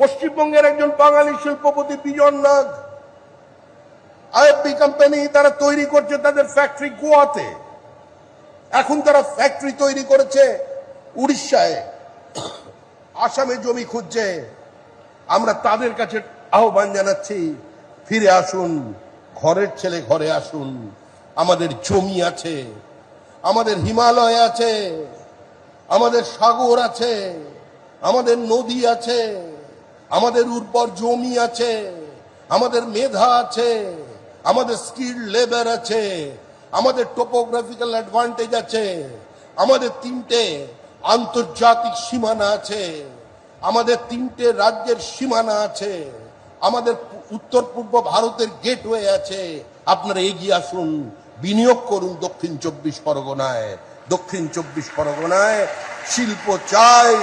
পশ্চিমবঙ্গের একজন বাঙালি শিল্পপতি বিজন নাগ, আইএফবি কোম্পানি, তারা তৈরি করছে তাদের ফ্যাক্টরি গোয়াতে। এখন তারা ফ্যাক্টরি তৈরি করেছে উড়িষ্যায়, আসামে জমি খুঁজছে। আমরা তাদের কাছে আহ্বান জানাচ্ছি, ফিরে আসুন, ঘরের ছেলে ঘরে আসুন। আমাদের জমি আছে, আমাদের হিমালয় আছে, আমাদের সাগর আছে, আমাদের নদী আছে, আমাদের উর্বর জমি আছে, আমাদের মেধা আছে, আমাদের স্কিল লেবার আছে, আমাদের টোপোগ্রাফিক্যাল অ্যাডভান্টেজ আছে, আমাদের 3টে আন্তর্জাতিক সীমানা আছে, আমাদের 3টে রাজ্যের সীমানা আছে, আমাদের উত্তর পূর্ব ভারতের গেটওয়ে আছে। আপনারা এগিয়ে আসুন, বিনিয়োগ করুন দক্ষিণ 24 পরগনায়। দক্ষিণ 24 পরগনায় শিল্প চাই।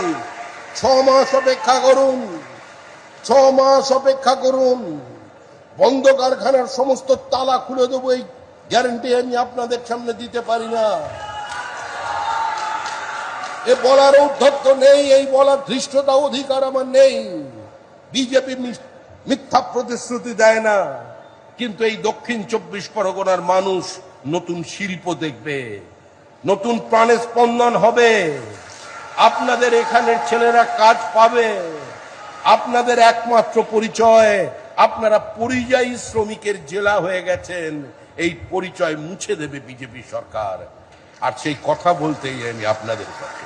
6 মাস অপেক্ষা করুন, 6 মাস অপেক্ষা করুন। বন্ধ কারখানার সমস্ত তালা খুলে দেবো, এই গ্যারান্টি আমি আপনাদের সামনে দিতে পারি না। এ বলার ঔদ্ধত্য নেই, এই বলার ধৃষ্টতা অধিকার আমার নেই। বিজেপি মিথ্যা প্রতিশ্রুতি দেয় না, কিন্তু এই দক্ষিণ 24 পরগনার মানুষ নতুন শিল্প দেখবে, নতুন প্রাণে স্পন্দন হবে। আপনাদের এখানের ছেলেরা কাজ পাবে। আপনাদের একমাত্র পরিচয়, আপনারা পরিযায়ী শ্রমিকের জেলা হয়ে গেছেন, এই পরিচয় মুছে দেবে বিজেপি সরকার। আর সেই কথা বলতেই আমি আপনাদের সাথে